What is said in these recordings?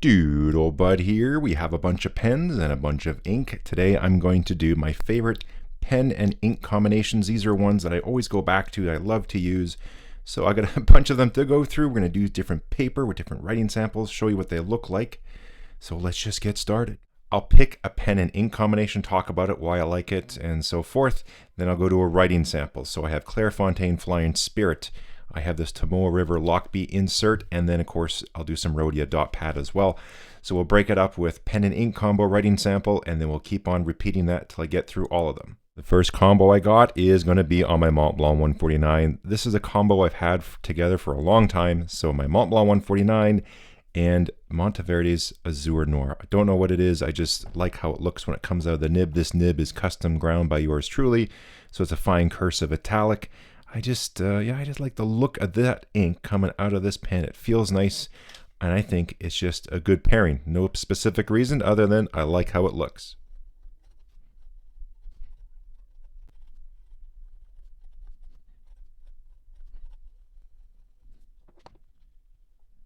Doodlebud here. We have a bunch of pens and a bunch of ink. Today I'm going to do my favorite pen and ink combinations. These are ones that I always go back to, I love to use. So I got a bunch of them to go through. We're going to do different paper with different writing samples, show you what they look like. So let's just get started. I'll pick a pen and ink combination, talk about it, why I like it, and so forth. Then I'll go to a writing sample. So I have Clairefontaine Flying Spirit. I have this Tomoe River Lockbee insert, and then of course I'll do some Rhodia dot pad as well. So we'll break it up with pen and ink combo writing sample, and then we'll keep on repeating that till I get through all of them. The first combo I got is going to be on my Montblanc 149. This is a combo I've had together for a long time. So my Montblanc 149 and Monteverde's Azure Noir. I don't know what it is, I just like how it looks when it comes out of the nib. This nib is custom ground by yours truly, so it's a fine cursive italic. I just like the look of that ink coming out of this pen. It feels nice, and I think it's just a good pairing. No specific reason other than I like how it looks.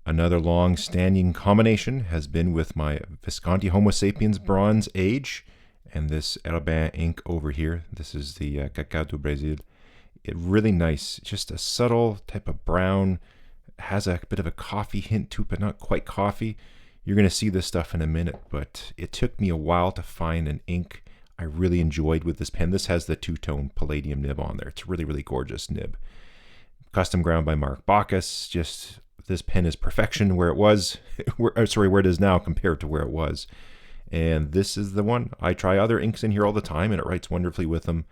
Another long-standing combination has been with my Visconti Homo Sapiens Bronze Age and this Herbin ink over here. This is the Cacao do Brasil. It really nice, just a subtle type of brown, has a bit of a coffee hint to it, but not quite coffee. You're going to see this stuff in a minute, but it took me a while to find an ink I really enjoyed with this pen. This has the two-tone palladium nib on there. It's a really, really gorgeous nib. Custom ground by Mark Bacchus. Just this pen is perfection where it was, where it is now compared to where it was. And this is the one. I try other inks in here all the time, and it writes wonderfully with them.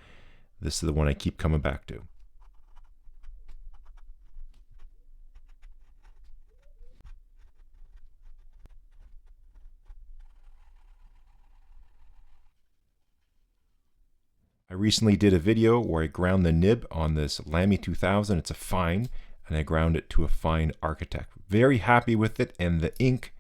This is the one I keep coming back to. I recently did a video where I ground the nib on this Lamy 2000. It's a fine, and I ground it to a fine Architect. Very happy with it, and the ink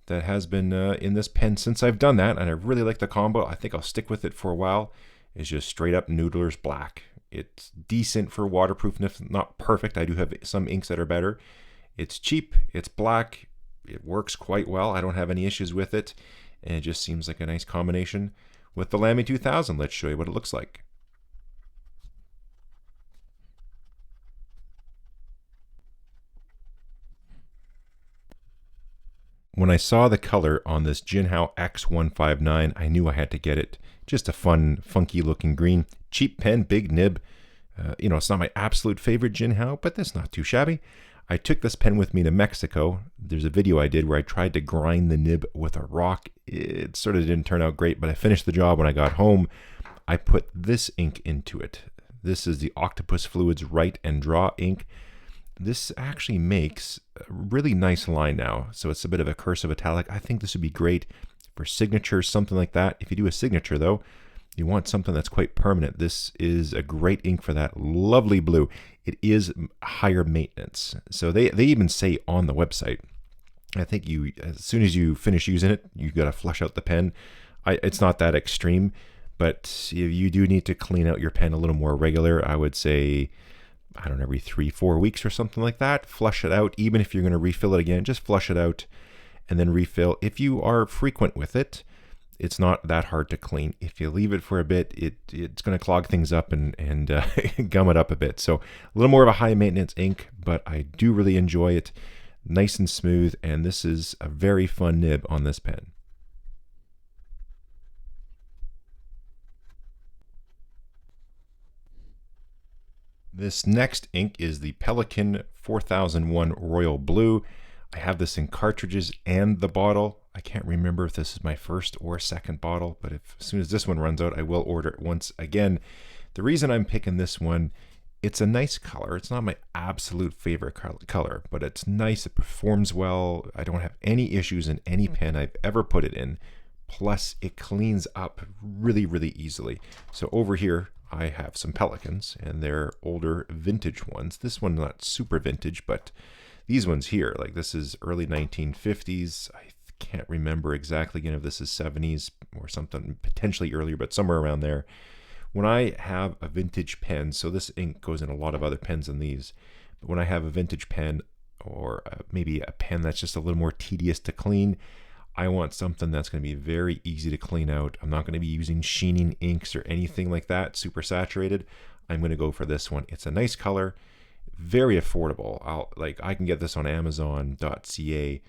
that has been in this pen since I've done that, and I really like the combo. I think I'll stick with it for a while. Is just straight up Noodler's Black. It's decent for waterproofness, not perfect. I do have some inks that are better. It's cheap, it's black, it works quite well. I don't have any issues with it, and it just seems like a nice combination with the Lamy 2000. Let's show you what it looks like. When I saw the color on this Jinhao X159, I knew I had to get it. Just a fun, funky looking green. Cheap pen, big nib. It's not my absolute favorite Jinhao, but that's not too shabby. I took this pen with me to Mexico. There's a video I did where I tried to grind the nib with a rock. It sort of didn't turn out great, but I finished the job when I got home. I put this ink into it. This is the Octopus Fluids Write and Draw ink. This actually makes a really nice line now. So it's a bit of a cursive italic. I think this would be great for signatures, something like that. If you do a signature though, you want something that's quite permanent. This is a great ink for that. Lovely blue. It is higher maintenance. So they even say on the website, I think as soon as you finish using it, you've got to flush out the pen. It's not that extreme, but you do need to clean out your pen a little more regular. I would say, I don't know, every 3-4 weeks or something like that. Flush it out. Even if you're going to refill it again, just flush it out and then refill. If you are frequent with it, it's not that hard to clean. If you leave it for a bit, it's going to clog things up and gum it up a bit. So a little more of a high maintenance ink, but I do really enjoy it. Nice and smooth, and this is a very fun nib on this pen. This next ink is the Pelikan 4001 Royal Blue. I have this in cartridges and the bottle. I can't remember if this is my first or second bottle, but as soon as this one runs out, I will order it once again. The reason I'm picking this one, it's a nice color. It's not my absolute favorite color, but it's nice. It performs well. I don't have any issues in any pen I've ever put it in. Plus, it cleans up really, really easily. So over here, I have some Pelikans, and they're older vintage ones. This one not super vintage, but these ones here, like this is early 1950s. I can't remember exactly again if this is 70s or something, potentially earlier, but somewhere around there. When I have a vintage pen, so this ink goes in a lot of other pens than these, but when I have a vintage pen, or maybe a pen that's just a little more tedious to clean. I want something that's going to be very easy to clean out. I'm not going to be using sheening inks or anything like that, super saturated. I'm going to go for this one. It's a nice color, very affordable. I can get this on Amazon.ca.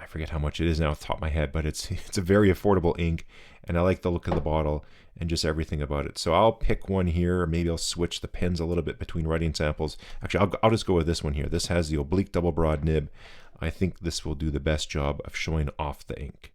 I forget how much it is now off the top of my head, but it's a very affordable ink, and I like the look of the bottle and just everything about it. So I'll pick one here, or maybe I'll switch the pens a little bit between writing samples. Actually, I'll just go with this one here. This has the oblique double broad nib. I think this will do the best job of showing off the ink.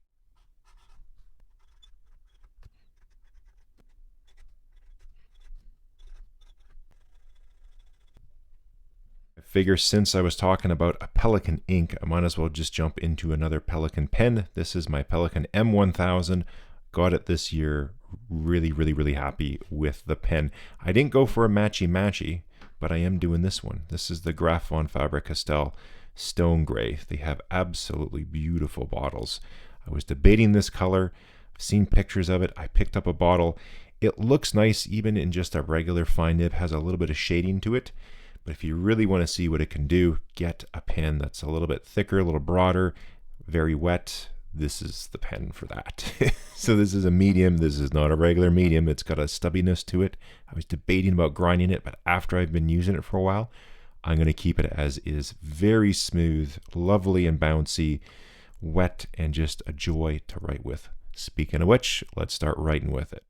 I figure since I was talking about a Pelikan ink, I might as well just jump into another Pelikan pen. This is my Pelikan M1000. Got it this year. Really, really, really happy with the pen. I didn't go for a matchy-matchy, but I am doing this one. This is the Graf von Faber-Castell Stone Gray. They have absolutely beautiful bottles. I was debating this color. I've seen pictures of it. I picked up a bottle. It looks nice even in just a regular fine nib. Has a little bit of shading to it. But if you really want to see what it can do, get a pen that's a little bit thicker, a little broader, very wet. This is the pen for that. So this is a medium. This is not a regular medium. It's got a stubbiness to it. I was debating about grinding it, but after I've been using it for a while, I'm going to keep it as is. Very smooth, lovely and bouncy, wet, and just a joy to write with. Speaking of which, let's start writing with it.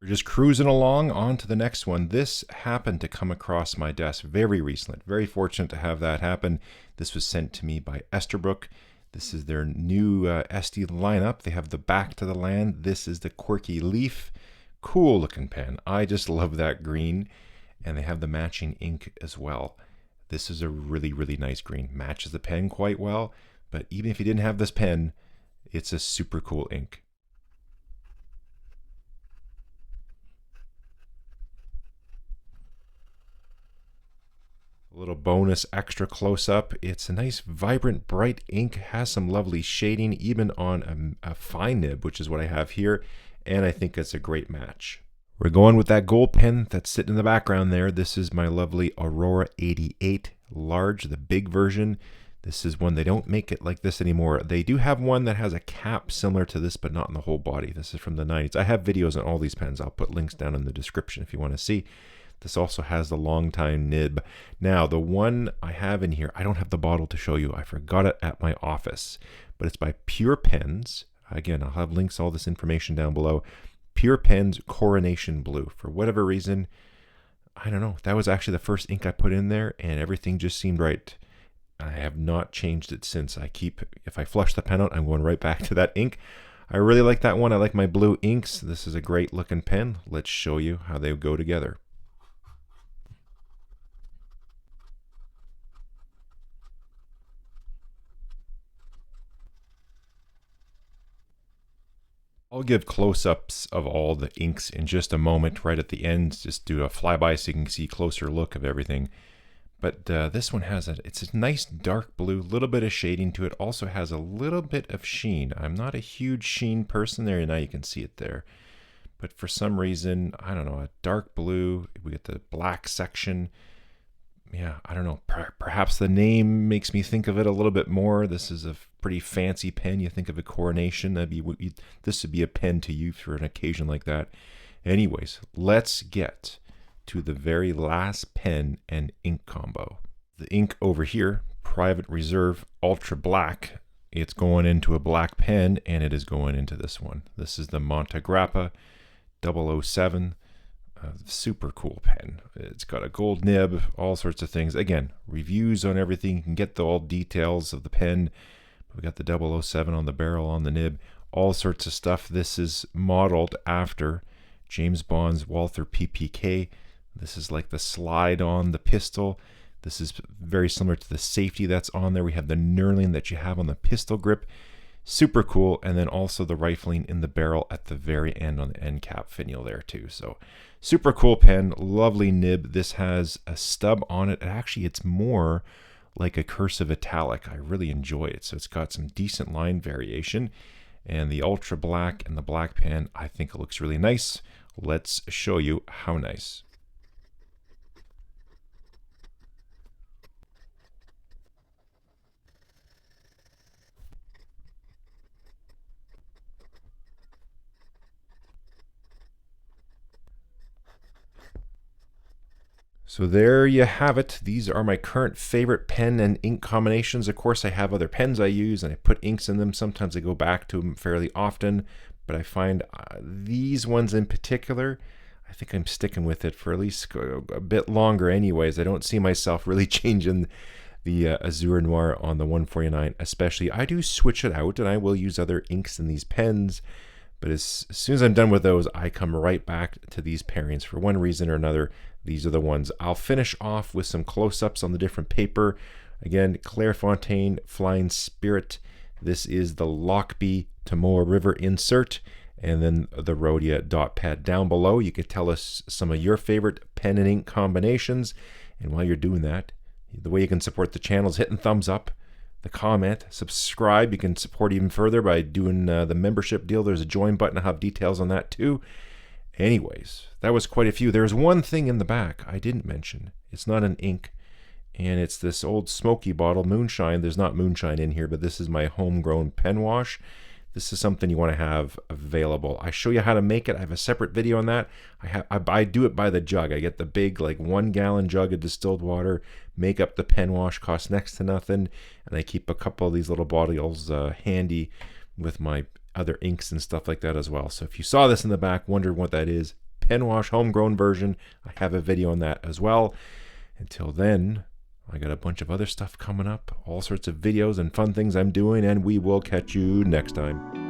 We're just cruising along on to the next one. This happened to come across my desk very recently. Very fortunate to have that happen. This was sent to me by Esterbrook. This is their new Estie lineup. They have the Back to the Land. This is the Quirky Leaf. Cool looking pen. I just love that green. And they have the matching ink as well. This is a really, really nice green. Matches the pen quite well. But even if you didn't have this pen, it's a super cool ink. A little bonus extra close-up. It's a nice vibrant bright ink, has some lovely shading even on a fine nib, which is what I have here, and I think it's a great match. We're going with that gold pen that's sitting in the background there. This is my lovely Aurora 88 large, the big version. This is one, they don't make it like this anymore. They do have one that has a cap similar to this, but not in the whole body. This is from the 90s. I have videos on all these pens. I'll put links down in the description if you want to see. This also has the long time nib. Now, the one I have in here, I don't have the bottle to show you. I forgot it at my office, but it's by Pure Pens. Again, I'll have links, all this information down below. Pure Pens Coronation Blue. For whatever reason, I don't know. That was actually the first ink I put in there, and everything just seemed right. I have not changed it since. If I flush the pen out, I'm going right back to that ink. I really like that one. I like my blue inks. This is a great looking pen. Let's show you how they go together. I'll give close-ups of all the inks in just a moment, right at the end. Just do a flyby so you can see a closer look of everything. But this one it's a nice dark blue, little bit of shading to it. Also has a little bit of sheen. I'm not a huge sheen person there, and now you can see it there. But for some reason, I don't know, a dark blue. We get the black section. Yeah, I don't know. Perhaps the name makes me think of it a little bit more. This is a pretty fancy pen. You think of a Coronation. This would be a pen to use for an occasion like that. Anyways, let's get to the very last pen and ink combo. The ink over here, Private Reserve Ultra Black. It's going into a black pen, and it is going into this one. This is the Montegrappa 007. Super cool pen. It's got a gold nib, all sorts of things. Again, reviews on everything. You can get all details of the pen. We got the 007 on the barrel, on the nib, all sorts of stuff. This is modeled after James Bond's Walther PPK. This is like the slide on the pistol. This is very similar to the safety that's on there. We have the knurling that you have on the pistol grip. Super cool. And then also the rifling in the barrel at the very end on the end cap finial there too. So super cool pen, lovely nib. This has a stub on it. Actually, it's more like a cursive italic. I really enjoy it. So it's got some decent line variation. and the ultra black and the black pen. I think it looks really nice. Let's show you how nice. So there you have it. These are my current favorite pen and ink combinations. Of course, I have other pens I use and I put inks in them. Sometimes I go back to them fairly often, but I find these ones in particular, I think I'm sticking with it for at least a bit longer anyways. I don't see myself really changing the Azure Noir on the 149 especially. I do switch it out and I will use other inks in these pens, but as soon as I'm done with those, I come right back to these pairings for one reason or another. These are the ones. I'll finish off with some close-ups on the different paper. Again, Clairefontaine Flying Spirit. This is the Lockby Tomoa River insert, and then the Rhodia dot pad down below. You could tell us some of your favorite pen and ink combinations, and while you're doing that, the way you can support the channel is hitting thumbs up, the comment, subscribe. You can support even further by doing the membership deal. There's a join button. I'll have details on that too. Anyways, that was quite a few. There's one thing in the back I didn't mention. It's not an ink, and it's this old smoky bottle, Moonshine. There's not Moonshine in here, but this is my homegrown pen wash. This is something you want to have available. I show you how to make it. I have a separate video on that. I do it by the jug. I get the big, like 1 gallon jug of distilled water, make up the pen wash, costs next to nothing, and I keep a couple of these little bottles handy with my other inks and stuff like that as well. So if you saw this in the back, wondered what that is, pen wash homegrown version, I have a video on that as well. Until then, I got a bunch of other stuff coming up, all sorts of videos and fun things I'm doing, and we will catch you next time.